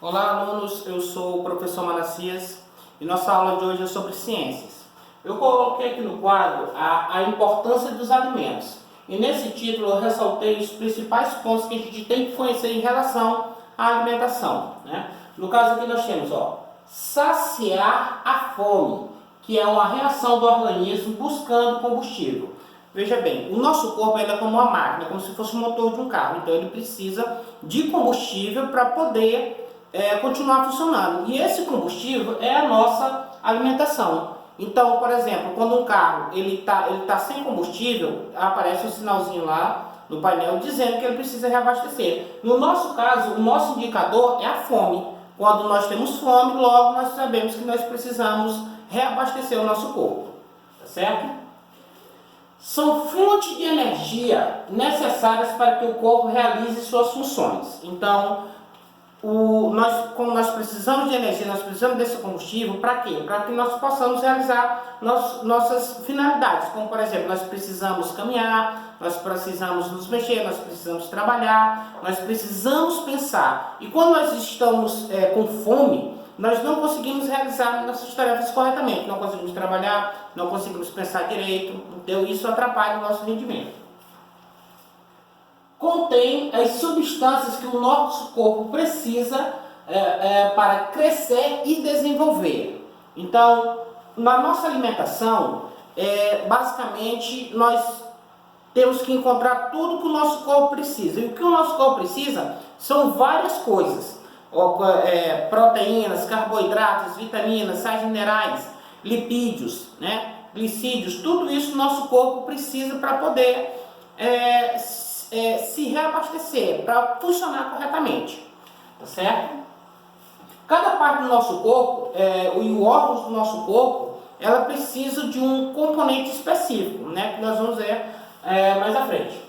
Olá, alunos, eu sou o professor Manassias e nossa aula de hoje é sobre ciências. Eu coloquei aqui no quadro a importância dos alimentos e nesse título eu ressaltei os principais pontos que a gente tem que conhecer em relação à alimentação, né? No caso aqui nós temos, saciar a fome, que é uma reação do organismo buscando combustível. Veja bem, o nosso corpo é como uma máquina, como se fosse o motor de um carro, então ele precisa de combustível para poder continuar funcionando. E esse combustível é a nossa alimentação. Então, por exemplo, quando um carro ele tá sem combustível, aparece um sinalzinho lá no painel dizendo que ele precisa reabastecer. No nosso caso, o nosso indicador é a fome. Quando nós temos fome, logo nós sabemos que nós precisamos reabastecer o nosso corpo. Tá certo? São fontes de energia necessárias para que o corpo realize suas funções. Então, como nós precisamos de energia, nós precisamos desse combustível, para quê? Para que nós possamos realizar nossas finalidades, como por exemplo, nós precisamos caminhar, nós precisamos nos mexer, nós precisamos trabalhar, nós precisamos pensar. E quando nós estamos com fome, nós não conseguimos realizar nossas tarefas corretamente, não conseguimos trabalhar, não conseguimos pensar direito, então isso atrapalha o nosso rendimento. Contém as substâncias que o nosso corpo precisa para crescer e desenvolver. Então, na nossa alimentação, basicamente, nós temos que encontrar tudo que o nosso corpo precisa. E o que o nosso corpo precisa são várias coisas. Proteínas, carboidratos, vitaminas, sais minerais, lipídios, né? Glicídios, tudo isso o nosso corpo precisa para poder se reabastecer, para funcionar corretamente, tá certo? Cada parte do nosso corpo e os órgãos do nosso corpo, ela precisa de um componente específico, né, que nós vamos ver mais à frente.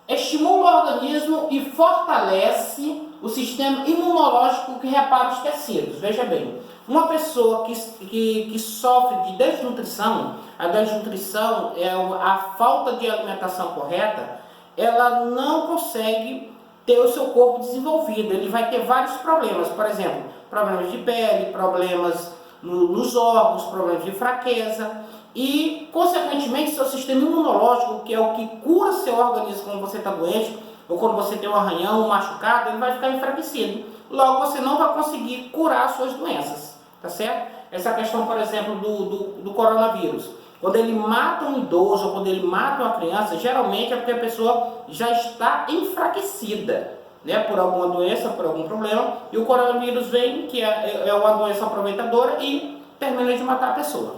Estimula o organismo e fortalece o sistema imunológico que repara os tecidos. Veja bem, uma pessoa que sofre de desnutrição, a desnutrição é a falta de alimentação correta, ela não consegue ter o seu corpo desenvolvido, ele vai ter vários problemas, por exemplo, problemas de pele, problemas nos órgãos, problemas de fraqueza e, consequentemente, seu sistema imunológico, que é o que cura seu organismo quando você está doente ou quando você tem um arranhão, um machucado, ele vai ficar enfraquecido. Logo, você não vai conseguir curar as suas doenças, tá certo? Essa questão, por exemplo, do coronavírus. Quando ele mata um idoso ou quando ele mata uma criança, geralmente é porque a pessoa já está enfraquecida, né, por alguma doença, por algum problema, e o coronavírus vem, que é uma doença aproveitadora, e termina de matar a pessoa.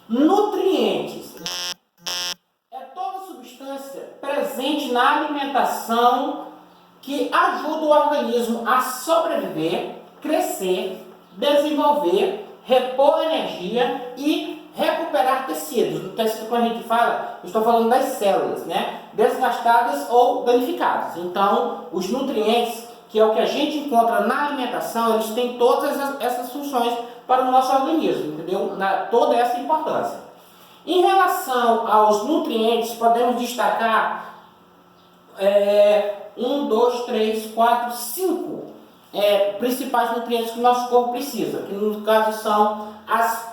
Nutrientes. É toda substância presente na alimentação que ajuda o organismo a sobreviver, crescer, desenvolver, repor energia e recuperar tecidos. No tecido, quando a gente fala, eu estou falando das células, né? Desgastadas ou danificadas. Então, os nutrientes, que é o que a gente encontra na alimentação, eles têm todas essas funções para o nosso organismo, entendeu? Toda essa importância. Em relação aos nutrientes, podemos destacar 1, 2, 3, 4, 5 principais nutrientes que o nosso corpo precisa, que no caso são,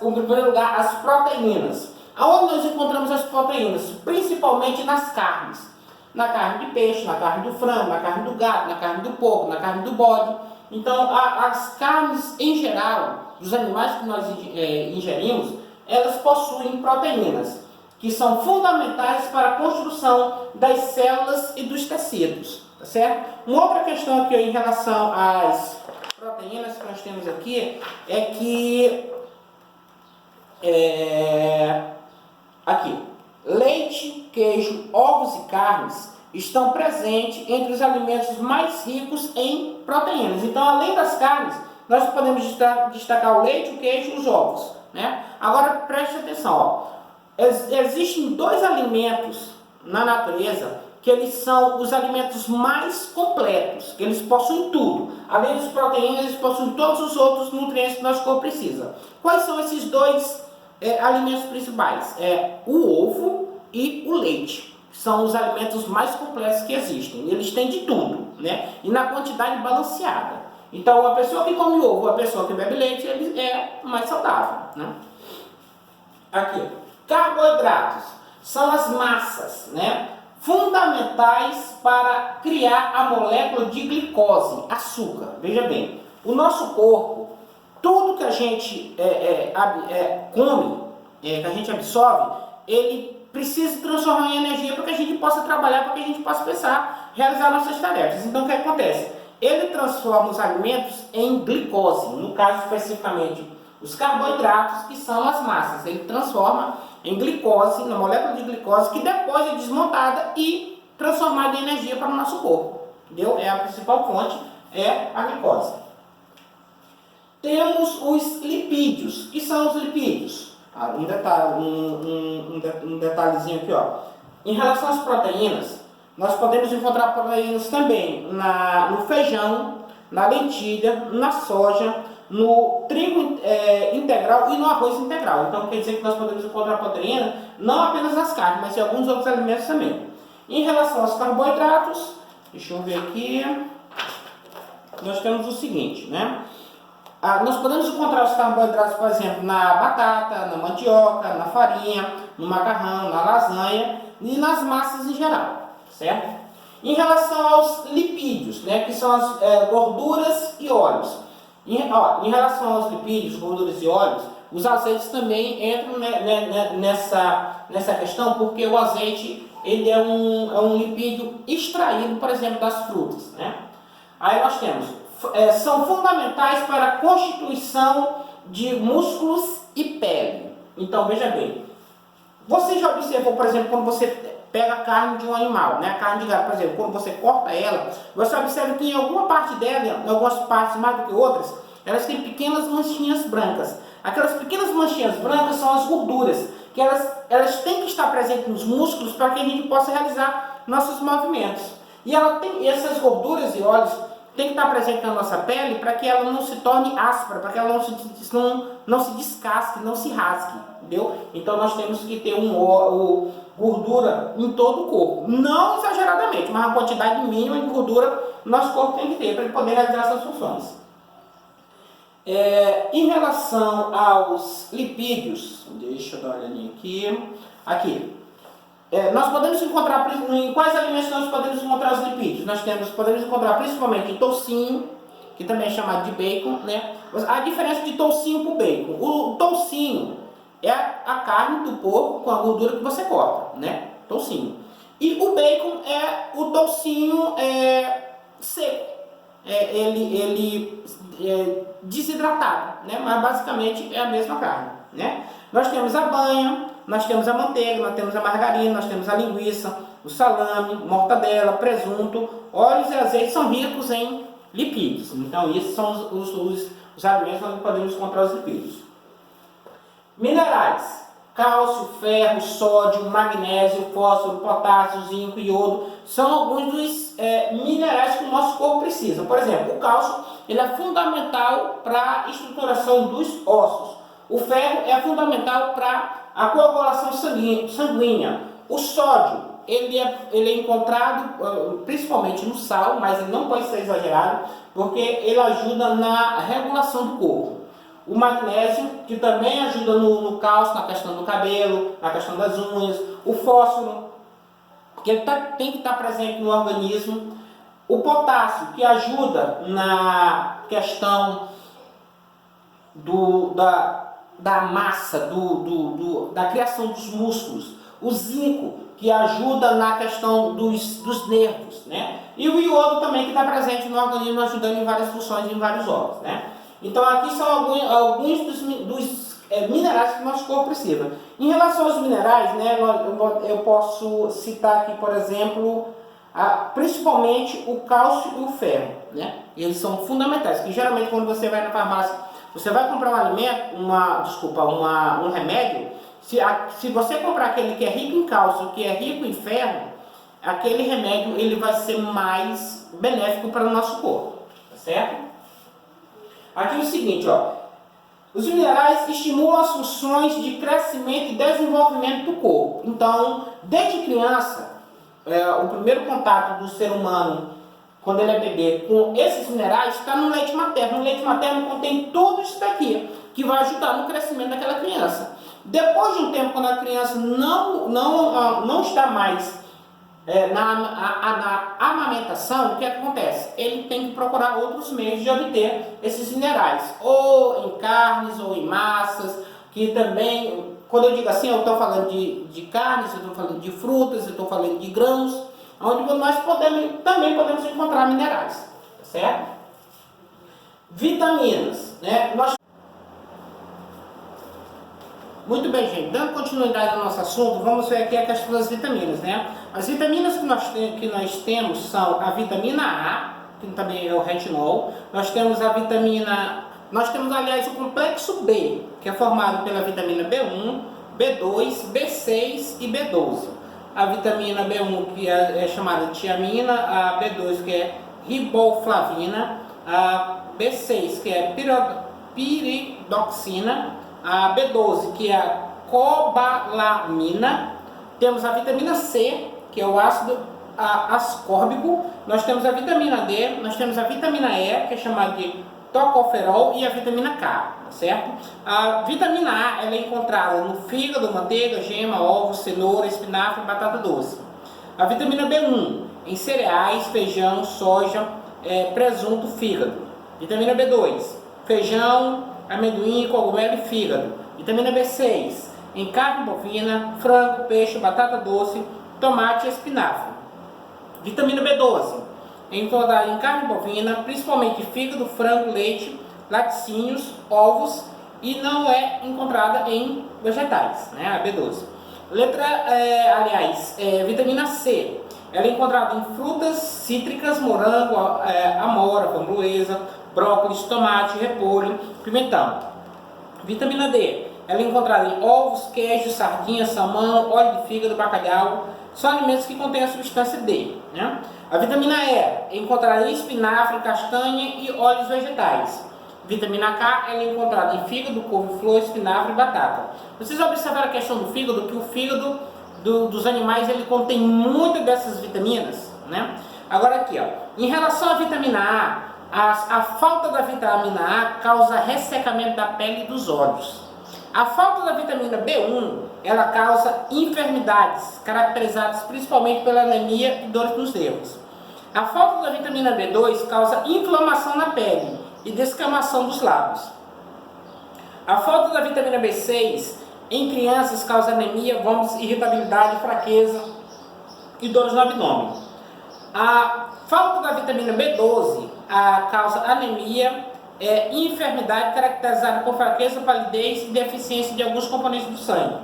em primeiro lugar, as proteínas. Aonde nós encontramos as proteínas? Principalmente nas carnes. Na carne de peixe, na carne do frango, na carne do gato, na carne do porco, na carne do bode. Então, as carnes em geral, dos animais que nós ingerimos, elas possuem proteínas, que são fundamentais para a construção das células e dos tecidos. Tá certo? Uma outra questão aqui em relação às proteínas que nós temos aqui é que aqui, leite, queijo, ovos e carnes estão presentes entre os alimentos mais ricos em proteínas. Então, além das carnes, nós podemos destacar o leite, o queijo e os ovos, né? Agora, preste atenção, existem dois alimentos na natureza que eles são os alimentos mais completos, que eles possuem tudo. Além das proteínas, eles possuem todos os outros nutrientes que nosso corpo precisa. Quais são esses dois alimentos principais? O ovo e o leite. que são os alimentos mais completos que existem. Eles têm de tudo, né? E na quantidade balanceada. Então, a pessoa que come ovo, a pessoa que bebe leite, ele é mais saudável, né? Aqui, carboidratos são as massas, né, fundamentais para criar a molécula de glicose, açúcar. Veja bem, o nosso corpo, tudo que a gente come, que a gente absorve, ele precisa transformar em energia para que a gente possa trabalhar, para que a gente possa pensar, realizar nossas tarefas. Então, o que acontece? Ele transforma os alimentos em glicose, no caso especificamente os carboidratos, que são as massas. Ele transforma em glicose, na molécula de glicose, que depois é desmontada e transformada em energia para o nosso corpo. Entendeu? É a principal fonte, é a glicose. Temos os lipídios. O que são os lipídios? Um detalhezinho aqui, ó. Em relação às proteínas, nós podemos encontrar proteínas também no feijão, na lentilha, na soja, no trigo integral e no arroz integral. Então quer dizer que nós podemos encontrar proteína não apenas nas carnes, mas em alguns outros alimentos também. Em relação aos carboidratos, deixa eu ver aqui, nós temos o seguinte, né? Nós podemos encontrar os carboidratos, por exemplo, na batata, na mandioca, na farinha, no macarrão, na lasanha e nas massas em geral, certo? Em relação aos lipídios, né, que são as gorduras e óleos. Em relação aos lipídios, gorduras e óleos, os azeites também entram nessa questão, porque o azeite ele é um lipídio extraído, por exemplo, das frutas, né? Aí nós temos, são fundamentais para a constituição de músculos e pele. Então veja bem, você já observou, por exemplo, quando você pega a carne de um animal, né? A carne de gado, por exemplo, quando você corta ela, você observa que em alguma parte dela, em algumas partes mais do que outras, elas têm pequenas manchinhas brancas. Aquelas pequenas manchinhas brancas são as gorduras, que elas têm que estar presentes nos músculos para que a gente possa realizar nossos movimentos. E essas gorduras e óleos têm que estar presentes na nossa pele para que ela não se torne áspera, para que ela não se descasque, não se rasgue, entendeu? Então nós temos que ter gordura em todo o corpo, não exageradamente, mas uma quantidade mínima de gordura nosso corpo tem que ter para ele poder realizar essas funções. Em relação aos lipídios, deixa eu dar uma olhadinha aqui, nós podemos encontrar, em quais alimentos nós podemos encontrar os lipídios? Podemos encontrar principalmente em toucinho, que também é chamado de bacon, né? A diferença de toucinho para o bacon: o toucinho é a carne do porco com a gordura que você corta, né? Toucinho. E o bacon é o toucinho seco. Ele é desidratado, né? Mas basicamente é a mesma carne, né? Nós temos a banha, nós temos a manteiga, nós temos a margarina, nós temos a linguiça, o salame, mortadela, presunto, óleos e azeites são ricos em lipídios. Então esses são os alimentos onde podemos encontrar os lipídios. Minerais: cálcio, ferro, sódio, magnésio, fósforo, potássio, zinco, iodo, são alguns dos minerais que o nosso corpo precisa. Por exemplo, o cálcio ele é fundamental para a estruturação dos ossos. O ferro é fundamental para a coagulação sanguínea. O sódio ele é encontrado principalmente no sal, mas ele não pode ser exagerado, porque ele ajuda na regulação do corpo. O magnésio, que também ajuda no cálcio, na questão do cabelo, na questão das unhas. O fósforo, que ele tem que estar presente no organismo. O potássio, que ajuda na questão da massa, da criação dos músculos. O zinco, que ajuda na questão dos nervos, né? E o iodo também, que está presente no organismo, ajudando em várias funções, em vários órgãos, né? Então aqui são alguns dos minerais que o nosso corpo precisa. Em relação aos minerais, né, eu posso citar aqui, por exemplo, principalmente o cálcio e o ferro, né? Eles são fundamentais, que geralmente quando você vai na farmácia, você vai comprar um alimento, um remédio, se você comprar aquele que é rico em cálcio, que é rico em ferro, aquele remédio ele vai ser mais benéfico para o nosso corpo, tá certo? Aqui é o seguinte, ó, os minerais estimulam as funções de crescimento e desenvolvimento do corpo. Então, desde criança, o primeiro contato do ser humano, quando ele é bebê, com esses minerais, está no leite materno. O leite materno contém tudo isso daqui, que vai ajudar no crescimento daquela criança. Depois de um tempo, quando a criança não está mais na amamentação, o que acontece? Ele tem que procurar outros meios de obter esses minerais, ou em carnes, ou em massas, que também, quando eu digo assim, eu estou falando de carnes, eu estou falando de frutas, eu estou falando de grãos, onde nós também podemos encontrar minerais, certo? Vitaminas, né? Muito bem, gente, dando continuidade ao nosso assunto, vamos ver aqui a questão das vitaminas, né? As vitaminas que nós temos são a vitamina A, que também é o retinol, nós temos aliás o complexo B, que é formado pela vitamina B1, B2, B6 e B12. A vitamina B1 que é chamada de tiamina, a B2 que é riboflavina, a B6 que é piridoxina, a B12 que é a cobalamina, temos a vitamina C que é o ácido ascórbico, nós temos a vitamina D, nós temos a vitamina E que é chamada de tocoferol e a vitamina K, certo? A vitamina A ela é encontrada no fígado, manteiga, gema, ovos, cenoura, espinafre e batata doce. A vitamina B1 em cereais, feijão, soja, presunto, fígado. Vitamina B2, feijão, amendoim, cogumelo e fígado. Vitamina B6 em carne bovina, frango, peixe, batata doce, tomate e espinafre. Vitamina B12 encontrada em carne bovina, principalmente fígado, frango, leite, laticínios, ovos, e não é encontrada em vegetais, né, a B12. Vitamina C, ela é encontrada em frutas cítricas, morango, amora, framboesa, brócolis, tomate, repolho, pimentão. Vitamina D, ela é encontrada em ovos, queijo, sardinha, salmão, óleo de fígado, bacalhau, são alimentos que contêm a substância D, né? A vitamina E é encontrada em espinafre, castanha e óleos vegetais. Vitamina K ela é encontrada em fígado, couve-flor, espinafre e batata. Vocês observaram a questão do fígado, que o fígado dos animais ele contém muitas dessas vitaminas, né? Agora aqui, ó, em relação à vitamina A falta da vitamina A causa ressecamento da pele e dos olhos. A falta da vitamina B1, ela causa enfermidades, caracterizadas principalmente pela anemia e dores nos nervos. A falta da vitamina B2 causa inflamação na pele e descamação dos lábios. A falta da vitamina B6 em crianças causa anemia, vômitos, irritabilidade, fraqueza e dores no abdômen. A falta da vitamina B12 causa anemia, enfermidade caracterizada por fraqueza, palidez e deficiência de alguns componentes do sangue.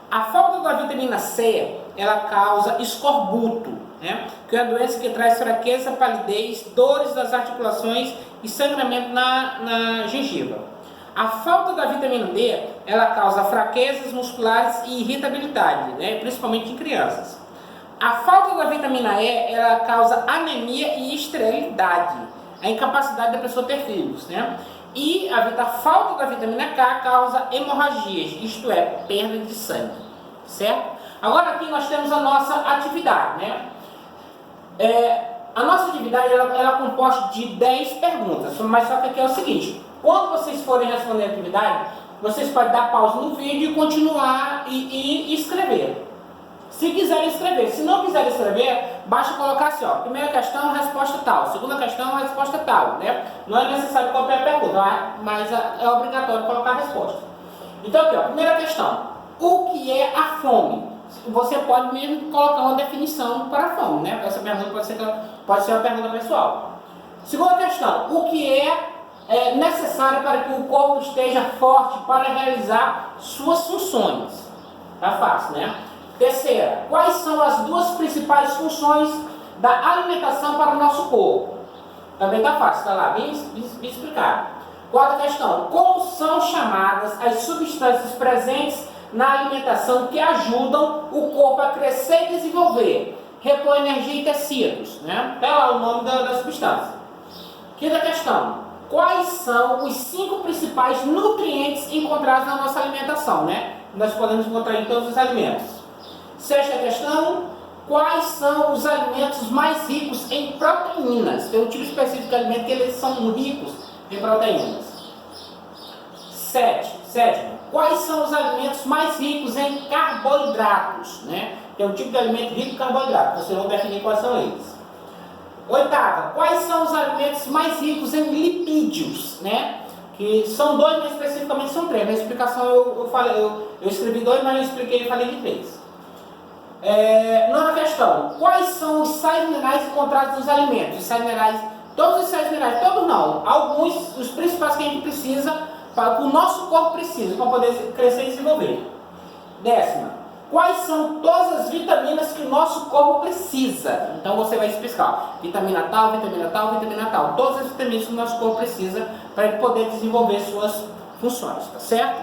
A falta da vitamina C, ela causa escorbuto, né? Que é uma doença que traz fraqueza, palidez, dores das articulações e sangramento na gengiva. A falta da vitamina D, ela causa fraquezas musculares e irritabilidade, né? Principalmente em crianças. A falta da vitamina E, ela causa anemia e esterilidade, a incapacidade da pessoa ter filhos, né? E a falta da vitamina K causa hemorragias, isto é, perda de sangue, certo? Agora aqui nós temos a nossa atividade, né? A nossa atividade ela é composta de 10 perguntas, mas só que aqui é o seguinte, quando vocês forem responder a atividade, vocês podem dar pausa no vídeo e continuar e escrever. Se quiserem escrever, se não quiserem escrever, basta colocar assim, ó, primeira questão, resposta tal, segunda questão, resposta tal, né? Não é necessário copiar a pergunta, mas é obrigatório colocar a resposta. Então aqui, ó, primeira questão, o que é a fome? Você pode mesmo colocar uma definição para a fome, né? Essa pergunta pode ser uma pergunta pessoal. Segunda questão, o que é necessário para que o corpo esteja forte para realizar suas funções? Tá fácil, né? Terceira, quais são as duas principais funções da alimentação para o nosso corpo? Também está fácil, está lá, bem explicado. Quarta questão, como são chamadas as substâncias presentes na alimentação que ajudam o corpo a crescer e desenvolver, repor energia e tecidos, né? Está lá o nome da substância. Quinta questão, quais são os 5 principais nutrientes encontrados na nossa alimentação, né? Nós podemos encontrar em todos os alimentos. Sexta questão, quais são os alimentos mais ricos em proteínas. Tem um tipo específico de alimento que eles são ricos em proteínas. Sétimo, quais são os alimentos mais ricos em carboidratos, né? Tem um tipo de alimento rico em carboidratos, você vai definir quais são eles. Oitava, quais são os alimentos mais ricos em lipídios, né? Que são dois, mas especificamente são três. Na explicação eu escrevi dois, mas eu expliquei e falei de três. Nona questão, quais são os sais minerais encontrados nos alimentos? Os sais minerais, todos os sais minerais, todos não, alguns, os principais que a gente precisa, para o nosso corpo precisa, para poder crescer e desenvolver. Décima, quais são todas as vitaminas que o nosso corpo precisa? Então você vai especificar, vitamina tal, vitamina tal, vitamina tal, todas as vitaminas que o nosso corpo precisa para ele poder desenvolver suas funções, tá certo?